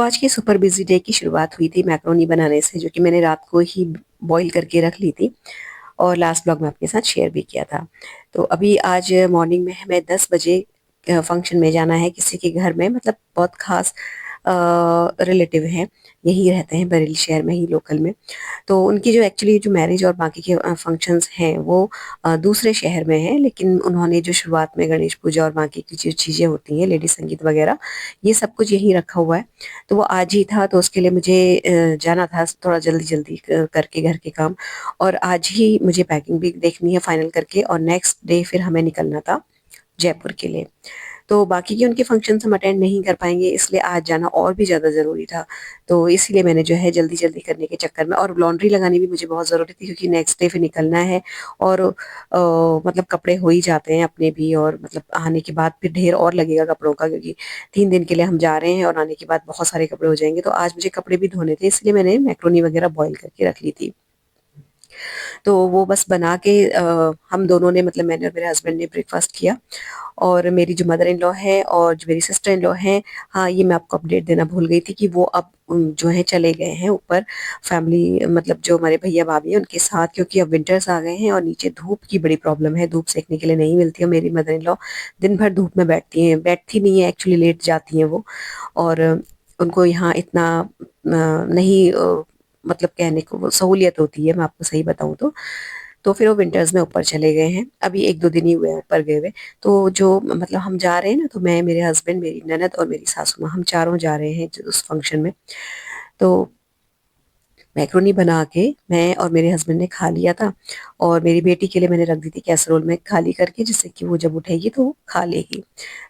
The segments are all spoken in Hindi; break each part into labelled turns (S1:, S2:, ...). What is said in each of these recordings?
S1: आज की सुपर बिजी डे की शुरुआत हुई थी मैक्रोनी बनाने से, जो कि मैंने रात को ही बॉईल करके रख ली थी और लास्ट ब्लॉग में आपके साथ शेयर भी किया था। तो अभी आज मॉर्निंग में हमें 10 बजे फंक्शन में जाना है किसी के घर में, मतलब बहुत खास रिलेटिव हैं, यही रहते हैं बरेली शहर में ही, लोकल में। तो उनकी जो एक्चुअली जो मैरिज और बाकी के फंक्शंस हैं वो दूसरे शहर में हैं, लेकिन उन्होंने जो शुरुआत में गणेश पूजा और बाकी की जो चीज़ें होती हैं, लेडी संगीत वगैरह, ये सब कुछ यहीं रखा हुआ है। तो वो आज ही था, तो उसके लिए मुझे जाना था थोड़ा जल्दी जल्दी करके घर के काम। और आज ही मुझे पैकिंग भी देखनी है फाइनल करके, और नेक्स्ट डे फिर हमें निकलना था जयपुर के लिए। तो बाकी के उनके फंक्शंस हम अटेंड नहीं कर पाएंगे, इसलिए आज जाना और भी ज़्यादा ज़रूरी था। तो इसीलिए मैंने जो है जल्दी जल्दी करने के चक्कर में, और लॉन्ड्री लगानी भी मुझे बहुत ज़रूरी थी क्योंकि नेक्स्ट डे फिर निकलना है। और मतलब कपड़े हो ही जाते हैं अपने भी, और मतलब आने के बाद फिर ढेर और लगेगा कपड़ों का, क्योंकि 3 दिन के लिए हम जा रहे हैं और आने के बाद बहुत सारे कपड़े हो जाएंगे। तो आज मुझे कपड़े भी धोने थे, इसलिए मैंने मैक्रोनी वगैरह बॉईल करके रख ली थी। तो वो बस बना के हम दोनों ने, मतलब मैंने और मेरे हस्बैंड ने ब्रेकफास्ट किया। और मेरी जो मदर इन लॉ है और जो मेरी सिस्टर इन लॉ हैं, हाँ ये मैं आपको अपडेट देना भूल गई थी कि वो अब जो है चले गए हैं ऊपर फैमिली, मतलब जो हमारे भैया भाभी हैं उनके साथ, क्योंकि अब विंटर्स आ गए हैं और नीचे धूप की बड़ी प्रॉब्लम है, धूप सेकने के लिए नहीं मिलती है। मेरी मदर इन लॉ दिन भर धूप में बैठती हैं, बैठती नहीं है एक्चुअली, लेट जाती हैं वो। और उनको यहाँ इतना नहीं मतलब कहने को वो सहूलियत होती है, मैं आपको सही बताऊं तो फिर वो विंटर्स में ऊपर चले गए हैं, अभी 1-2 दिन ही हुए हैं ऊपर गए हुए। तो जो मतलब हम जा रहे हैं ना, तो मैं, मेरे हस्बैंड, मेरी ननद और मेरी सासू माँ, हम चारों जा रहे हैं उस फंक्शन में। तो मैक्रोनी बना के मैं और मेरे हस्बैंड ने खा लिया था, और मेरी बेटी के लिए मैंने रख दी थी कैसरोल में खाली करके, जिससे कि वो जब उठेगी तो वो खा लेगी।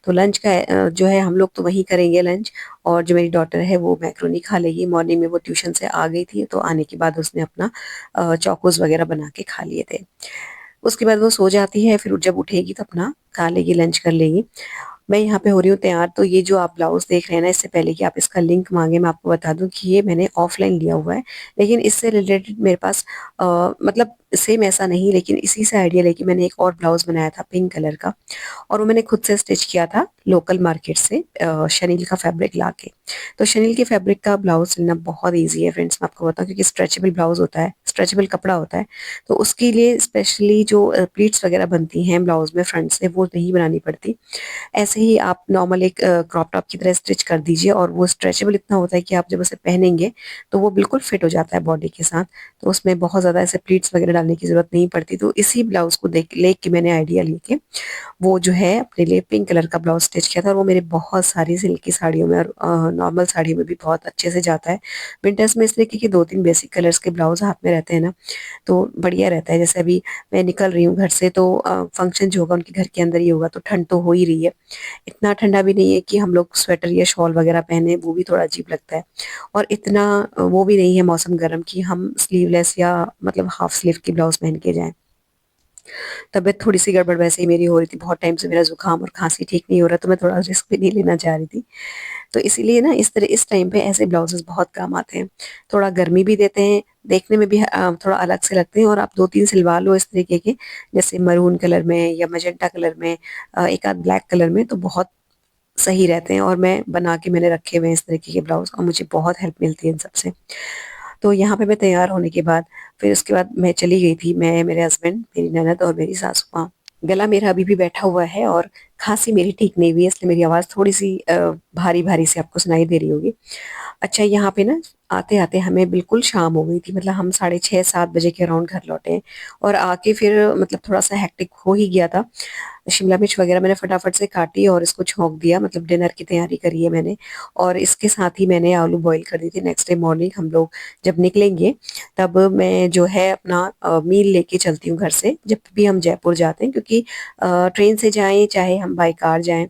S1: तो लंच का जो है हम लोग तो वहीं करेंगे लंच। और जो मेरी डॉटर है वो मैक्रोनी खा लेगी, मॉर्निंग में वो ट्यूशन से आ गई थी, तो आने के बाद उसने अपना चौकोस वगैरह बना के खा लिए थे। उसके बाद वो सो जाती है, फिर जब उठेगी तो अपना खा लेगी, लंच कर लेगी। मैं यहाँ पे हो रही हूँ तैयार। तो ये जो आप ब्लाउज देख रहे हैं ना, इससे पहले कि आप इसका लिंक मांगे, मैं आपको बता दूं कि ये मैंने ऑफलाइन लिया हुआ है। लेकिन इससे रिलेटेड मेरे पास मतलब सेम ऐसा नहीं, लेकिन इसी से आइडिया लेके मैंने एक और ब्लाउज बनाया था पिंक कलर का, और वो मैंने खुद से स्टिच किया था लोकल मार्केट से, शनील का फैब्रिक लाके। तो शनील के फैब्रिक का ब्लाउज सिलना बहुत ईजी है फ्रेंड्स, मैं आपको बताऊं, क्योंकि स्ट्रेचेबल ब्लाउज होता है, स्ट्रेचेबल कपड़ा होता है। तो उसके लिए स्पेशली जो प्लीट्स वगैरह बनती हैं ब्लाउज में फ्रंट से, वो नहीं बनानी पड़ती। ऐसे ही आप नॉर्मल एक क्रॉप टॉप की तरह स्टिच कर दीजिए, और वो स्ट्रेचेबल इतना होता है कि आप जब उसे पहनेंगे तो वो बिल्कुल फिट हो जाता है बॉडी के साथ। तो उसमें बहुत ज़्यादा ऐसे प्लीट्स वगैरह डालने की जरूरत नहीं पड़ती। तो इसी ब्लाउज को देख लेके के मैंने आइडिया लेके वो जो है अपने लिए पिंक कलर का ब्लाउज स्टिच किया था, और वो मेरे बहुत सारी सिल्की साड़ियों में और नॉर्मल साड़ियों में भी बहुत अच्छे से जाता है। विंटर्स में इसलिए क्योंकि 2-3 बेसिक कलर्स के ब्लाउज हाथ में रहते हैं ना, तो बढ़िया रहता है। जैसे अभी मैं निकल रही हूँ घर से, तो फंक्शन जो होगा उनके घर के अंदर ही होगा, तो ठंड तो हो ही रही है। इतना ठंडा भी नहीं है कि हम लोग स्वेटर या शॉल वगैरह पहने, वो भी थोड़ा अजीब लगता है। और इतना वो भी नहीं है मौसम गर्म कि हम स्लीवलेस या मतलब हाफ स्लीव की ब्लाउज पहन के जाएं। तबीयत थोड़ी सी गड़बड़ वैसे ही मेरी हो रही थी, बहुत टाइम से मेरा जुकाम और खांसी ठीक नहीं हो रहा, तो मैं थोड़ा रिस्क भी नहीं लेना चाह रही थी। तो इसीलिए ना इस तरह इस टाइम पे ऐसे ब्लाउजेस बहुत काम आते हैं। थोड़ा गर्मी भी देते हैं, देखने में भी थोड़ा अलग से लगते हैं, और आप 2-3 सिलवा लो इस तरीके के, जैसे मरून कलर में या मजेंटा कलर में, एक आध ब्लैक कलर में, तो बहुत सही रहते हैं। और मैं बना के मैंने रखे हुए हैं इस तरीके के ब्लाउज, और मुझे बहुत हेल्प मिलती है इन सबसे। तो यहाँ पे मैं तैयार होने के बाद, फिर उसके बाद मैं चली गई थी, मैं, मेरे हस्बैंड, मेरी ननद और मेरी सासू माँ। गला मेरा अभी भी बैठा हुआ है, और खांसी मेरी ठीक नहीं हुई है, इसलिए मेरी आवाज़ थोड़ी सी भारी भारी से आपको सुनाई दे रही होगी। अच्छा, यहाँ पे ना आते आते हमें बिल्कुल शाम हो गई थी, मतलब हम 6:30-7 बजे के अराउंड घर लौटे हैं। और आके फिर मतलब थोड़ा सा हेक्टिक हो ही गया था। शिमला मिर्च वगैरह मैंने फटाफट से काटी और इसको छौंक दिया, मतलब डिनर की तैयारी करी है मैंने। और इसके साथ ही मैंने आलू बॉईल कर दी थी। नेक्स्ट डे मॉर्निंग हम लोग जब निकलेंगे, तब मैं जो है अपना मील लेके चलती हूँ घर से, जब भी हम जयपुर जाते हैं, क्योंकि ट्रेन से जाएं चाहे हम बाई कार जाएं,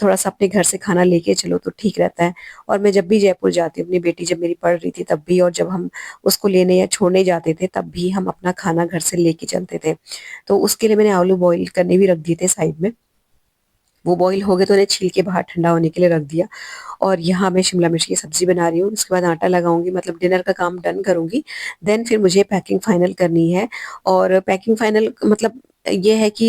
S1: थोड़ा सा अपने घर से खाना लेके चलो तो ठीक रहता है। और मैं जब भी जयपुर जाती हूँ, अपनी बेटी जब मेरी पढ़ रही थी तब भी, और जब हम उसको लेने या छोड़ने जाते थे तब भी, हम अपना खाना घर से लेके चलते थे। तो उसके लिए मैंने आलू बॉईल करने भी रख दिए थे साइड में। वो बॉईल हो गए तो उन्हें छील के बाहर ठंडा होने के लिए रख दिया। और यहाँ मैं शिमला मिर्च की सब्जी बना रही हूँ, उसके बाद आटा लगाऊंगी, मतलब डिनर का काम डन करूंगी। देन फिर मुझे पैकिंग फाइनल करनी है। और पैकिंग फाइनल मतलब ये है कि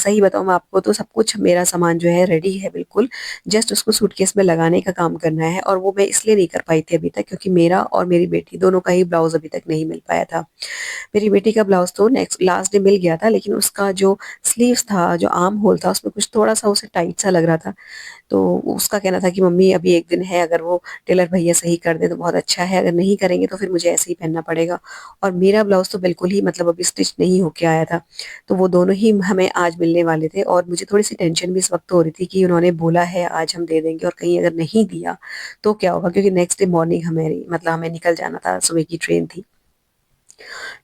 S1: सही बताऊँ मैं आपको तो सब कुछ मेरा सामान जो है रेडी है बिल्कुल, जस्ट उसको सूटकेस में लगाने का काम करना है और वो मैं इसलिए नहीं कर पाई थी अभी तक क्योंकि मेरा और मेरी बेटी दोनों का ही ब्लाउज़ अभी तक नहीं मिल पाया था। मेरी बेटी का ब्लाउज़ तो नेक्स्ट लास्ट डे मिल गया था लेकिन उसका जो स्लीव्स था, जो आर्म होल था उसमें कुछ थोड़ा-सा उसे टाइट सा लग रहा था। तो उसका कहना था कि मम्मी अभी 1 दिन है अगर वो टेलर भैया सही कर दें तो बहुत अच्छा है, अगर नहीं करेंगे तो फिर मुझे ऐसे ही पहनना पड़ेगा। और मेरा ब्लाउज़ तो बिल्कुल ही मतलब अभी स्टिच नहीं होके आया था। तो वो दोनों ही हमें आज मिलने वाले थे और मुझे थोड़ी-सी टेंशन भी इस वक़्त हो रही थी कि उन्होंने बोला है आज हम दे देंगे और कहीं अगर नहीं दिया तो क्या होगा? क्योंकि नेक्स्ट डे मॉर्निंग हमें निकल जाना था, सुबह की ट्रेन थी।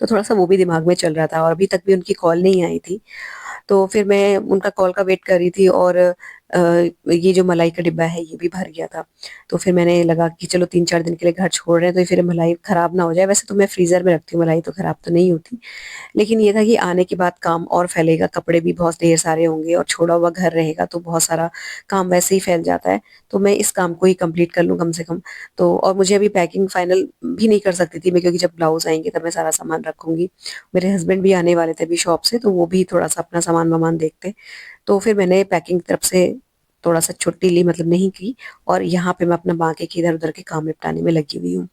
S1: तो थोड़ा-सा वो भी दिमाग में चल रहा था और अभी तक भी उनकी कॉल नहीं आई थी। तो फिर मैं उनका कॉल का वेट कर रही थी और ये जो मलाई का डिब्बा है ये भी भर गया था। तो फिर मैंने लगा कि चलो 3-4 दिन के लिए घर छोड़ रहे हैं तो फिर मलाई खराब ना हो जाए। वैसे तो मैं फ्रीज़र में रखती हूँ मलाई तो खराब तो नहीं होती। लेकिन ये था कि आने के बाद काम और फैलेगा, कपड़े भी बहुत ढेर सारे होंगे और छोड़ा हुआ घर रहेगा तो बहुत सारा काम वैसे ही फैल जाता है। तो मैं इस काम को ही कंप्लीट कर लूँ कम से कम। तो और मुझे अभी पैकिंग फाइनल भी नहीं कर सकती थी मैं क्योंकि जब ब्लाउज़ आएँगे तब मैं सारा सामान रखूँगी। मेरे हस्बैंड भी आने वाले थे अभी शॉप से तो वो भी थोड़ा-सा अपना सामान-वामान देखते। तो फिर मैंने पैकिंग की तरफ से थोड़ा-सा छुट्टी ली मतलब नहीं की और यहाँ पे मैं अपना बाकी के इधर-उधर के काम निपटाने में लगी हुई हूँ।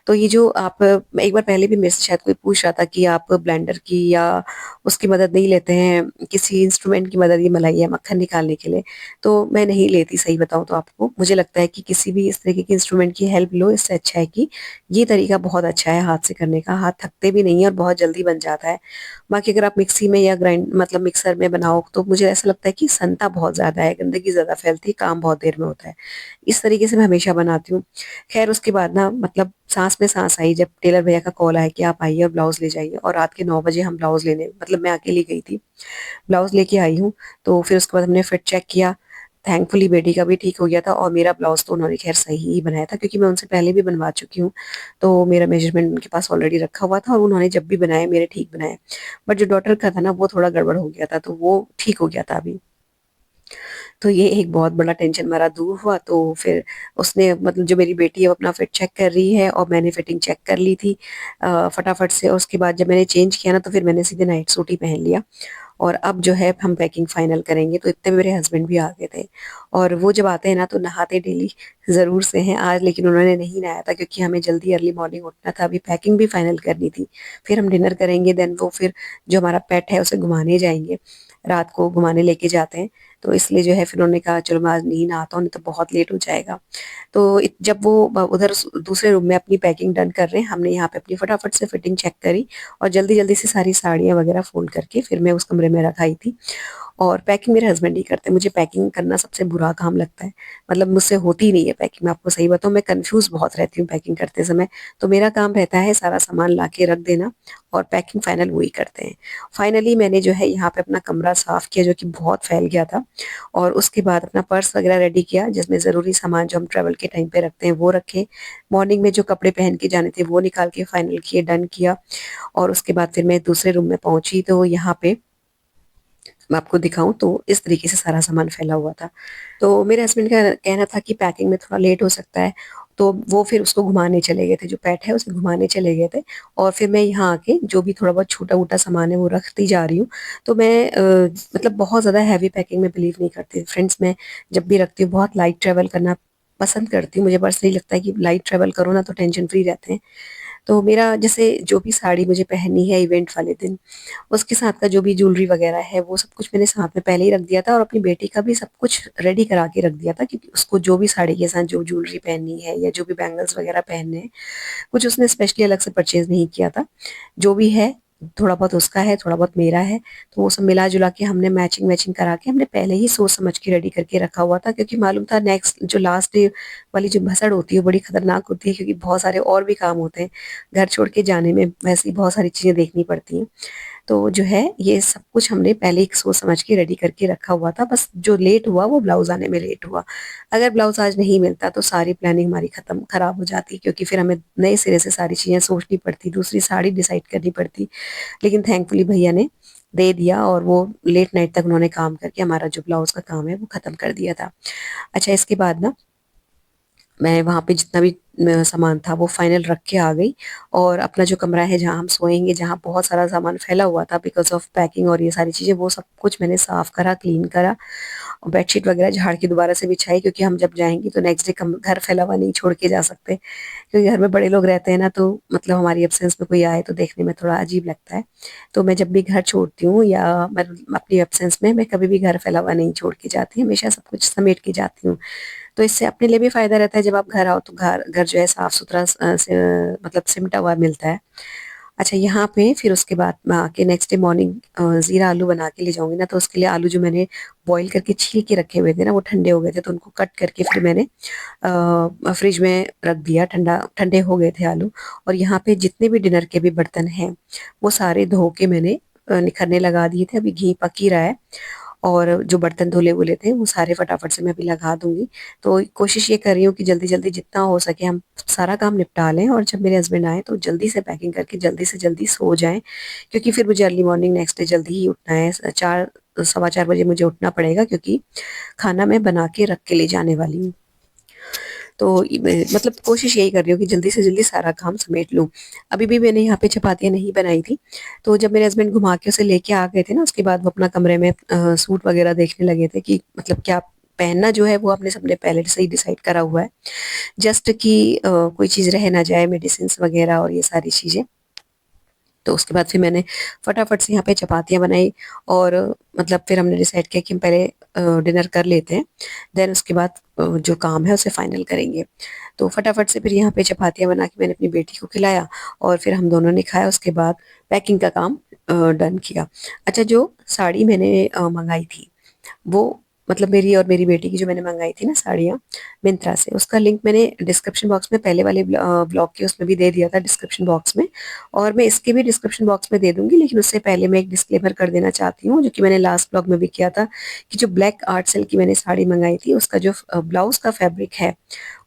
S1: तो ये जो आप एक बार पहले भी मेरे से शायद कोई पूछ रहा था कि आप ब्लेंडर की या उसकी मदद नहीं लेते हैं, किसी इंस्ट्रूमेंट की मदद ये मलाई या मक्खन निकालने के लिए, तो मैं नहीं लेती सही बताऊँ तो आपको। मुझे लगता है कि किसी भी इस तरीके के इंस्ट्रूमेंट की हेल्प लो, इससे अच्छा है कि ये तरीका बहुत अच्छा है हाथ से करने का, हाथ थकते भी नहीं है और बहुत जल्दी बन जाता है। बाकी अगर आप मिक्सी में या ग्राइंड मतलब मिक्सर में बनाओ तो मुझे ऐसा लगता है कि सनता बहुत ज़्यादा है, गंदगी ज़्यादा फैलती है, काम बहुत देर में होता है। इस तरीके से मैं हमेशा बनाती हूँ। ख़ैर उसके बाद ना मतलब साँस में साँस आई जब टेलर भैया का कॉल आया कि आप आइए और ब्लाउज़ ले जाइए और रात के 9 बजे हम ब्लाउज़ लेने मतलब मैं अकेली गई थी। ब्लाउज़ लेके आई हूँ, तो फिर उसके बाद हमने फिट चेक किया। थैंकफुली बेटी का भी ठीक हो गया था और मेरा ब्लाउज़ तो उन्होंने ख़ैर सही ही बनाया था क्योंकि मैं उनसे पहले भी बनवा चुकी हूँ। तो मेरा मेज़रमेंट उनके पास ऑलरेडी रखा हुआ था और उन्होंने जब भी बनाए मेरे ठीक बनाए। बट जो डॉटर का था ना वो थोड़ा गड़बड़ हो गया था, तो वो ठीक हो गया था अभी। तो ये एक बहुत बड़ा टेंशन मेरा दूर हुआ तो फिर उसने मतलब जो मेरी बेटी है वो अपना फिट चेक कर रही है और मैंने फिटिंग चेक कर ली थी फटाफट से और उसके बाद जब मैंने चेंज किया ना तो फिर मैंने सीधे नाइट सूट ही पहन लिया और अब जो है हम पैकिंग फाइनल करेंगे तो इतने में मेरे हस्बैंड भी आ गए थे और वो जब आते हैं ना तो नहाते डेली ज़रूर से हैं आज लेकिन उन्होंने नहीं नहाया था क्योंकि हमें जल्दी अर्ली मॉर्निंग उठना था अभी पैकिंग भी फाइनल करनी थी फिर हम डिनर करेंगे देन वो फिर जो हमारा पेट है उसे घुमाने जाएंगे रात को घुमाने लेके जाते हैं तो इसलिए जो है फिर उन्होंने कहा चलो मैं आज नहीं नहाता हूँ नहीं तो बहुत लेट हो जाएगा तो जब वो उधर दूसरे रूम में अपनी पैकिंग डन कर रहे हैं हमने यहाँ पे अपनी फटाफट से फिटिंग चेक करी और जल्दी जल्दी से सारी साड़ियाँ वगैरह फोल्ड करके फिर मैं उस कमरे में रखाई थी और पैकिंग मेरे हस्बैंड ही करते हैं मुझे पैकिंग करना सबसे बुरा काम लगता है मतलब मुझसे होती नहीं है पैकिंग मैं आपको सही बताऊँ मैं कंफ्यूज बहुत रहती हूँ पैकिंग करते समय तो मेरा काम रहता है सारा सामान ला के रख देना और पैकिंग फाइनल वही करते हैं फाइनली मैंने जो है यहाँ पे अपना कमरा साफ किया जो कि बहुत फैल गया था और उसके बाद अपना पर्स वगैरह रेडी किया जिसमें ज़रूरी सामान जो हम ट्रैवल के टाइम पे रखते हैं वो रखे मॉर्निंग में जो कपड़े पहन के जाने थे वो निकाल के फाइनल किए डन किया और उसके बाद फिर मैं दूसरे रूम में पहुंची तो यहाँ पे मैं आपको दिखाऊं तो इस तरीके से सारा सामान फैला हुआ था तो मेरे हस्बैंड का कहना था कि पैकिंग में थोड़ा लेट हो सकता है तो वो फिर उसको घुमाने चले गए थे जो पेट है उसे घुमाने चले गए थे और फिर मैं यहाँ आके जो भी थोड़ा बहुत छोटा मोटा सामान है वो रखती जा रही हूँ तो मैं मतलब बहुत ज़्यादा हैवी पैकिंग में बिलीव नहीं करती फ्रेंड्स मैं जब भी रखती हूँ बहुत लाइट ट्रैवल करना पसंद करती हूँ मुझे पर्सनली लगता है कि लाइट ट्रैवल करो ना तो टेंशन फ्री रहते हैं तो मेरा जैसे जो भी साड़ी मुझे पहननी है इवेंट वाले दिन उसके साथ का जो भी ज्वेलरी वगैरह है वो सब कुछ मैंने साथ में पहले ही रख दिया था और अपनी बेटी का भी सब कुछ रेडी करा के रख दिया था क्योंकि उसको जो भी साड़ी के साथ जो ज्वेलरी पहननी है या जो भी बैंगल्स वगैरह पहनने हैं कुछ उसने स्पेशली अलग से परचेज नहीं किया था जो भी है थोड़ा बहुत उसका है थोड़ा बहुत मेरा है तो वो सब मिला जुला के हमने मैचिंग मैचिंग करा के हमने पहले ही सोच समझ के रेडी करके रखा हुआ था क्योंकि मालूम था नेक्स्ट जो लास्ट डे वाली जो भसड़ होती है वो बड़ी खतरनाक होती है क्योंकि बहुत सारे और भी काम होते हैं घर छोड़ के जाने में वैसे ही बहुत सारी चीजें देखनी पड़ती हैं तो जो है ये सब कुछ हमने पहले ही सोच समझ के रेडी करके रखा हुआ था बस जो लेट हुआ वो ब्लाउज आने में लेट हुआ अगर ब्लाउज आज नहीं मिलता तो सारी प्लानिंग हमारी खत्म खराब हो जाती क्योंकि फिर हमें नए सिरे से सारी चीजें सोचनी पड़ती दूसरी साड़ी डिसाइड करनी पड़ती लेकिन थैंकफुली भैया ने दे दिया और वो लेट नाइट तक उन्होंने काम करके हमारा जो ब्लाउज का काम है वो खत्म कर दिया था अच्छा इसके बाद ना मैं वहाँ पे जितना भी सामान था वो फाइनल रख के आ गई, और अपना जो कमरा है जहाँ हम सोएंगे, जहाँ बहुत सारा सामान फैला हुआ था बिकॉज ऑफ पैकिंग और ये सारी चीज़ें, वो सब कुछ मैंने साफ करा, क्लीन करा, और बेडशीट वगैरह झाड़ के दोबारा से बिछाई, क्योंकि हम जब जाएंगे तो नेक्स्ट डे घर फैला हुआ नहीं छोड़ के जा सकते, क्योंकि घर में बड़े लोग रहते हैं ना, तो मतलब हमारी एब्सेंस में कोई आए तो देखने में थोड़ा अजीब लगता है। तो मैं जब भी घर छोड़ती हूँ या मैं अपनी एब्सेंस में मैं कभी भी घर फैला हुआ नहीं छोड़ के जाती, हमेशा सब कुछ समेट के जाती हूँ। तो इससे अपने लिए भी फायदा रहता है, जब आप घर आओ तो घर घर जो है साफ सुथरा मतलब सिमटा हुआ मिलता है। अच्छा, यहाँ पे फिर उसके बाद मैं आके नेक्स्ट डे मॉर्निंग जीरा आलू बना के ले जाऊंगी ना, तो उसके लिए आलू जो मैंने बॉईल करके छील के रखे हुए थे ना, वो ठंडे हो गए थे, तो उनको कट करके फिर मैंने फ्रिज में रख दिया, ठंडा ठंडे हो गए थे आलू। और यहाँ पे जितने भी डिनर के भी बर्तन हैं वो सारे धो के मैंने निखरने लगा दिए थे, अभी घी पक ही रहा है, और जो बर्तन धुले वुले थे वो सारे फटाफट से मैं अभी लगा दूंगी। तो कोशिश ये कर रही हूँ कि जल्दी जल्दी जितना हो सके हम सारा काम निपटा लें, और जब मेरे हस्बैंड आए तो जल्दी से पैकिंग करके जल्दी से जल्दी सो जाएं, क्योंकि फिर मुझे अर्ली मॉर्निंग नेक्स्ट डे जल्दी ही उठना है, 4 सवा 4 बजे मुझे उठना पड़ेगा, क्योंकि खाना मैं बना के रख के ले जाने वाली हूँ। तो मतलब कोशिश यही कर रही हूँ कि जल्दी से जल्दी सारा काम समेट लूँ। अभी भी मैंने यहाँ पे चपातियाँ नहीं बनाई थी, तो जब मेरे हस्बैंड घुमा के उसे लेके आ गए थे ना, उसके बाद वो अपना कमरे में सूट वगैरह देखने लगे थे कि मतलब क्या पहनना जो है वो आपने सबने पहले से ही डिसाइड करा हुआ है, जस्ट कि कोई चीज़ रह ना जाए, मेडिसिन वगैरह और ये सारी चीज़ें। तो उसके बाद फिर मैंने फटाफट से यहाँ पे चपातियाँ बनाई, और मतलब फिर हमने डिसाइड किया कि हम पहले डिनर कर लेते हैं, देन उसके बाद जो काम है उसे फाइनल करेंगे। तो फटाफट से फिर यहाँ पे चपातियाँ बना के मैंने अपनी बेटी को खिलाया, और फिर हम दोनों ने खाया, उसके बाद पैकिंग का काम डन किया। अच्छा, जो साड़ी मैंने मंगाई थी वो, मतलब मेरी और मेरी बेटी की जो मैंने मंगाई थी ना साड़ियाँ मिंत्रा से, उसका लिंक मैंने डिस्क्रिप्शन बॉक्स में पहले वाले ब्लॉग के उसमें भी दे दिया था डिस्क्रिप्शन बॉक्स में, और मैं इसके भी डिस्क्रिप्शन बॉक्स में दे दूंगी, लेकिन उससे पहले मैं एक डिस्क्लेमर कर देना चाहती हूँ, जो कि मैंने लास्ट ब्लॉग में भी किया था, कि जो ब्लैक आर्ट सिल्क की मैंने साड़ी मंगाई थी उसका जो ब्लाउज का फैब्रिक है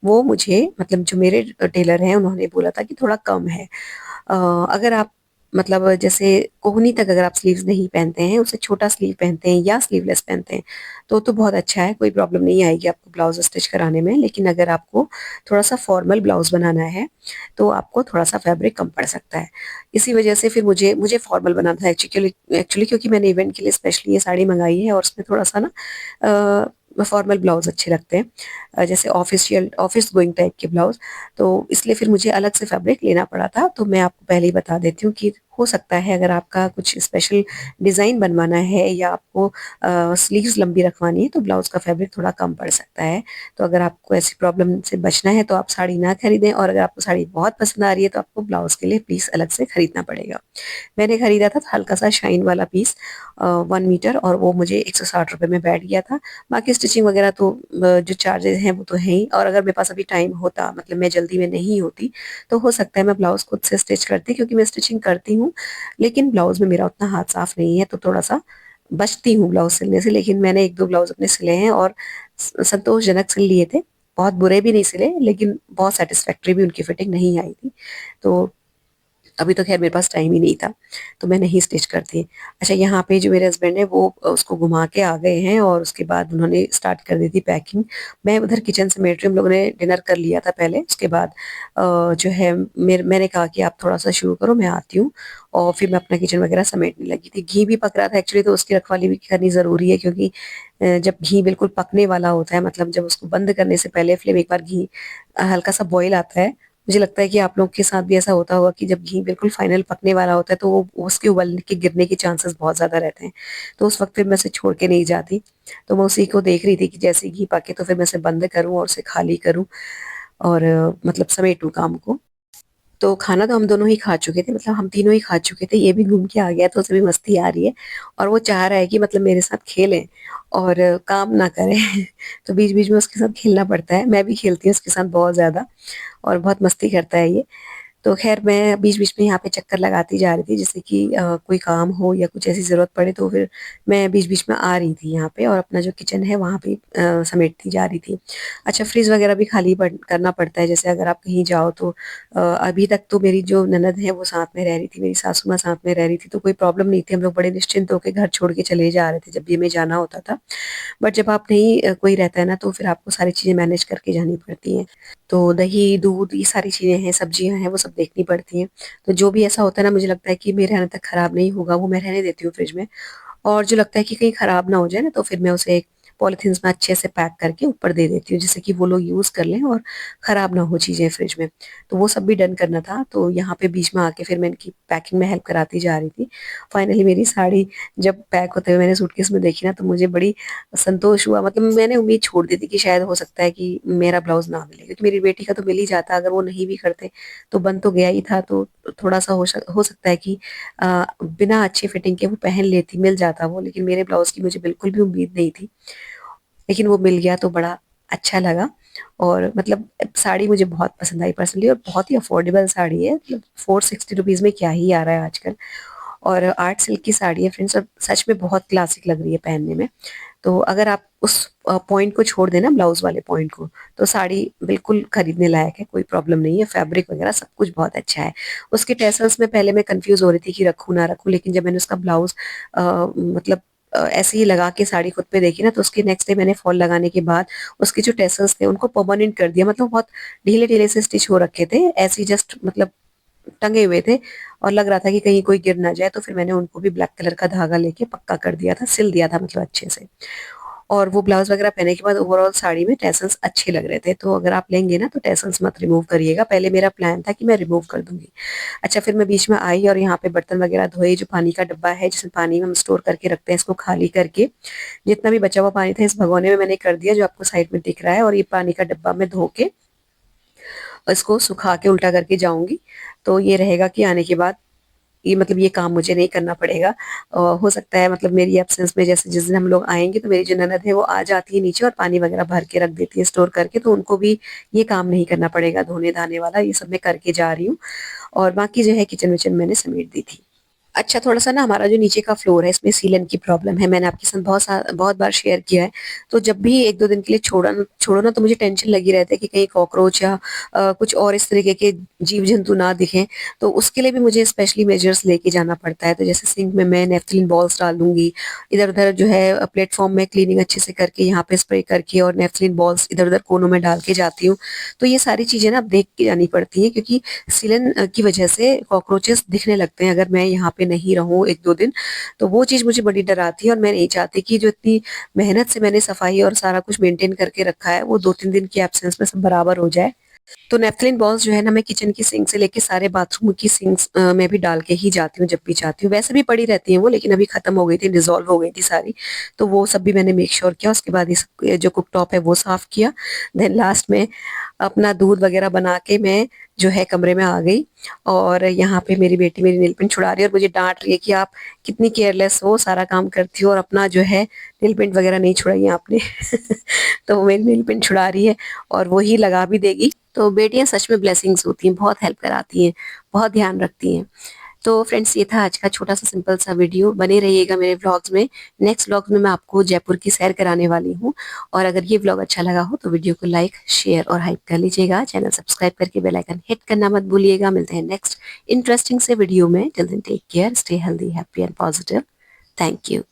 S1: वो मुझे, मतलब जो मेरे टेलर हैं उन्होंने बोला था कि थोड़ा कम है। अगर आप मतलब जैसे कोहनी तक अगर आप स्लीव्स नहीं पहनते हैं, उसे छोटा स्लीव पहनते हैं या स्लीवलेस पहनते हैं, तो बहुत अच्छा है, कोई प्रॉब्लम नहीं आएगी आपको ब्लाउज स्टिच कराने में। लेकिन अगर आपको थोड़ा सा फॉर्मल ब्लाउज बनाना है तो आपको थोड़ा सा फैब्रिक कम पड़ सकता है। इसी वजह से फिर मुझे मुझे फॉर्मल बनाना था एक्चुअली एक्चुअली क्योंकि मैंने इवेंट के लिए स्पेशली ये साड़ी मंगाई है, और उसमें थोड़ा सा ना फॉर्मल ब्लाउज अच्छे लगते हैं, जैसे ऑफिशियल ऑफिस गोइंग टाइप के ब्लाउज। तो इसलिए फिर मुझे अलग से फैब्रिक लेना पड़ा था। तो मैं आपको पहले ही बता देती हूँ कि हो सकता है अगर आपका कुछ स्पेशल डिज़ाइन बनवाना है या आपको स्लीव्स लंबी रखवानी है तो ब्लाउज का फैब्रिक थोड़ा कम पड़ सकता है। तो अगर आपको ऐसी प्रॉब्लम से बचना है तो आप साड़ी ना खरीदें, और अगर आपको साड़ी बहुत पसंद आ रही है तो आपको ब्लाउज के लिए पीस अलग से खरीदना पड़ेगा। मैंने खरीदा था हल्का सा शाइन वाला पीस 1 मीटर, और वो मुझे 160 रुपये में बैठ गया था। बाकी स्टिचिंग वगैरह तो जो चार्जेस हैं वो तो हैं ही, और अगर मेरे पास अभी टाइम होता, मतलब मैं जल्दी में नहीं होती, तो हो सकता है मैं ब्लाउज खुद से स्टिच करती, क्योंकि मैं स्टिचिंग करती हूँ, लेकिन ब्लाउज में मेरा उतना हाथ साफ नहीं है, तो थोड़ा सा बचती हूँ ब्लाउज सिलने से। लेकिन मैंने एक दो ब्लाउज अपने सिले हैं और संतोषजनक सिल लिए थे, बहुत बुरे भी नहीं सिले, लेकिन बहुत सेटिस्फैक्ट्री भी उनकी फिटिंग नहीं आई थी। तो अभी तो खैर मेरे पास टाइम ही नहीं था, तो मैं नहीं स्टिच करती। अच्छा, यहाँ पे जो मेरे हस्बैंड है वो उसको घुमा के आ गए हैं, और उसके बाद उन्होंने स्टार्ट कर दी थी पैकिंग। मैं उधर किचन समेट रही हूँ, हम लोगों ने डिनर कर लिया था पहले, उसके बाद जो है मैंने कहा कि आप थोड़ा सा शुरू करो, मैं आती हूँ, और फिर मैं अपना किचन वगैरह समेटने लगी थी। घी भी पक रहा था एक्चुअली, तो उसकी रखवाली भी करनी ज़रूरी है, क्योंकि जब घी बिल्कुल पकने वाला होता है, मतलब जब उसको बंद करने से पहले फ्लेम एक बार घी हल्का सा बॉईल आता है, मुझे लगता है कि आप लोग के साथ भी ऐसा होता होगा कि जब घी बिल्कुल फाइनल पकने वाला होता है तो वो उसके उबलने के गिरने के चांसेस बहुत ज़्यादा रहते हैं। तो उस वक्त फिर मैं उसे छोड़ के नहीं जाती, तो मैं उसी को देख रही थी कि जैसे ही घी पके तो फिर मैं उसे बंद करूँ और उसे खाली करूँ, और मतलब समेटूँ काम को। तो खाना तो हम दोनों ही खा चुके थे, मतलब हम तीनों ही खा चुके थे, ये भी घूम के आ गया, तो उसे भी मस्ती आ रही है, और वो चाह रहा है कि मतलब मेरे साथ खेलें और काम ना करें तो बीच बीच में उसके साथ खेलना पड़ता है, मैं भी खेलती हूँ उसके साथ बहुत ज़्यादा, और बहुत मस्ती करता है ये। तो खैर मैं बीच-बीच में यहाँ पे चक्कर लगाती जा रही थी, जिससे कि कोई काम हो या कुछ ऐसी ज़रूरत पड़े, तो फिर मैं बीच-बीच में आ रही थी यहाँ पे, और अपना जो किचन है वहाँ पे समेटती जा रही थी। अच्छा, फ्रिज वगैरह भी खाली करना पड़ता है, जैसे अगर आप कहीं जाओ तो अभी तक तो मेरी जो ननद है वो साथ में रह रही थी, मेरी सासू माँ साथ में रह रही थी, तो कोई प्रॉब्लम नहीं थी, हम लोग बड़े निश्चिंत होकर घर छोड़ के चले जा रहे थे जब भी हमें जाना होता था। बट जब आप नहीं कोई रहता है ना, तो फिर आपको सारी चीज़ें मैनेज करके जानी पड़ती हैं। तो दही, दूध ये सारी चीज़ें हैं, सब्जियाँ हैं, वो सब देखनी पड़ती हैं। तो जो भी ऐसा होता है ना मुझे लगता है कि मेरे आने तक खराब नहीं होगा, वो मैं रहने देती हूँ फ्रिज में। और जो लगता है कि कहीं खराब ना हो जाए ना तो फिर मैं उसे एक पॉलिथीन्स में अच्छे से पैक करके ऊपर दे देती हूँ, जिससे कि वो लोग यूज़ कर लें और खराब ना हो चीज़ें फ्रिज में। तो वो सब भी डन करना था, तो यहाँ पे बीच में आके फिर मैं इनकी पैकिंग में हेल्प कराती जा रही थी। फाइनली मेरी साड़ी जब पैक होते हुए मैंने सूटकेस में देखी ना तो मुझे बड़ी संतोष हुआ। मतलब मैंने उम्मीद छोड़ दी थी कि शायद हो सकता है कि मेरा ब्लाउज़ ना मिले, क्योंकि मेरी बेटी का तो मिल ही जाता, अगर वो नहीं भी करते तो बन तो गया ही था। तो थोड़ा-सा हो सकता है कि बिना अच्छी फिटिंग के वो पहन लेती, मिल जाता वो, लेकिन मेरे ब्लाउज़ की मुझे बिल्कुल भी उम्मीद नहीं थी। लेकिन वो मिल गया तो बड़ा अच्छा लगा। और मतलब साड़ी मुझे बहुत पसंद आई पर्सनली, और बहुत ही अफोर्डेबल साड़ी है, मतलब 460 रुपीज़ में क्या ही आ रहा है आजकल। और आर्ट सिल्क की साड़ी है फ्रेंड्स, और सच में बहुत क्लासिक लग रही है पहनने में। तो अगर आप उस पॉइंट को छोड़ देना, ब्लाउज़ वाले पॉइंट को, तो साड़ी बिल्कुल खरीदने लायक है, कोई प्रॉब्लम नहीं है, फैब्रिक वगैरह सब कुछ बहुत अच्छा है। उसके टैसल्स में पहले मैं कन्फ्यूज़ हो रही थी कि रखूँ ना रखूँ, लेकिन जब मैंने उसका ब्लाउज़ मतलब ऐसे ही लगा के साड़ी खुद पे देखी ना, तो उसके नेक्स्ट डे मैंने फॉल लगाने के बाद उसके जो टैसल्स थे उनको परमानेंट कर दिया। मतलब बहुत ढीले-ढीले से स्टिच हो रखे थे, ऐसे ही जस्ट मतलब टंगे हुए थे, और लग रहा था कि कहीं कोई गिर ना जाए, तो फिर मैंने उनको भी ब्लैक कलर का धागा लेके पक्का कर दिया था, सिल दिया था मतलब अच्छे से। और वो ब्लाउज़ वगैरह पहनने के बाद ओवरऑल साड़ी में टैसल्स अच्छे लग रहे थे। तो अगर आप लेंगे ना तो टैसल्स मत रिमूव करिएगा, पहले मेरा प्लान था कि मैं रिमूव कर दूँगी। अच्छा, फिर मैं बीच में आई और यहाँ पे बर्तन वगैरह धोए, जो पानी का डब्बा है जिसमें पानी हम स्टोर करके रखते हैं, इसको खाली करके जितना भी बचा हुआ पानी था इस भगोने में मैंने कर दिया, जो आपको साइड में दिख रहा है। और ये पानी का डब्बा मैं धो के इसको सुखा के उल्टा करके जाऊँगी। तो ये रहेगा कि आने के बाद ये मतलब ये काम मुझे नहीं करना पड़ेगा। हो सकता है मतलब मेरी एब्सेंस में, जैसे जिस दिन हम लोग आएँगे तो मेरी जो ननद है वो आ जाती है नीचे और पानी वगैरह भर के रख देती है स्टोर करके, तो उनको भी ये काम नहीं करना पड़ेगा धोने-धाने वाला, ये सब मैं करके जा रही हूँ। और बाकी जो है किचन-विचन मैंने समेट दी थी। अच्छा, थोड़ा-सा ना हमारा जो नीचे का फ्लोर है इसमें सीलन की प्रॉब्लम है। मैंने आपके साथ बहुत बार शेयर किया है। तो जब भी 1-2 दिन के लिए छोड़ो ना तो मुझे टेंशन लगी रहती है कि कहीं कॉकरोच या कुछ और इस तरीके के जीव-जंतु ना दिखें। तो उसके लिए भी मुझे स्पेशली मेजर्स लेके जाना पड़ता है। तो जैसे सिंक में मैं नेफ्थलीन बॉल्स डाल दूँगी। इधर-उधर जो है प्लेटफ़ॉर्म में क्लीनिंग अच्छे से करके यहाँ पे स्प्रे करके और नेफ्थलीन बॉल्स इधर-उधर कोनों में डाल के जाती हूँ। तो ये सारी चीज़ें ना अब देख के जानी पड़ती हैं, क्योंकि सीलन की वजह से कॉकरोचेस दिखने लगते हैं अगर मैं यहाँ पे नहीं रहूँ 1-2 दिन। तो वो चीज़ मुझे बड़ी डराती है, और मैं नहीं चाहती कि जो इतनी मेहनत से मैंने सफाई और सारा कुछ मेंटेन करके रखा है, वो 2-3 दिन की एब्सेंस में सब बराबर हो जाए। तो नेपथलीन बॉल्स जो है ना मैं किचन की सिंक से लेके सारे बाथरूम की सिंक्स में भी डाल के ही जाती हूँ जब भी जाती हूँ। वैसे भी पड़ी रहती हैं वो, लेकिन अभी खत्म हो गई थी, डिसॉल्व हो गई थी सारी। तो वो सब भी मैंने मेक श्योर किया। उसके बाद इस जो कुकटॉप है वो साफ किया। देन लास्ट में अपना दूध वगैरह बना के मैं जो है कमरे में आ गई। और यहाँ पे मेरी बेटी मेरी नेल पेंट छुड़ा रही है और मुझे डाँट रही है कि आप कितनी केयरलेस हो, सारा काम करती हो और अपना जो है नेल पेंट वगैरह नहीं छुड़ाई है आपने। तो वो मेरी नेल पेंट छुड़ा रही है और वो ही लगा भी देगी। तो बेटियाँ सच में ब्लेसिंग्स होती हैं, बहुत हेल्प कराती हैं, बहुत ध्यान रखती हैं। तो फ्रेंड्स, ये था आज का छोटा-सा सिंपल सा वीडियो। बने रहिएगा मेरे व्लॉग्स में। नेक्स्ट व्लॉग में मैं आपको जयपुर की सैर कराने वाली हूँ। और अगर ये व्लॉग अच्छा लगा हो तो वीडियो को लाइक, शेयर और हाइप कर लीजिएगा। चैनल सब्सक्राइब करके बेल आइकन हिट करना मत भूलिएगा। मिलते हैं नेक्स्ट इंटरेस्टिंग से वीडियो में। Till then take care, stay healthy, happy and positive. Thank you.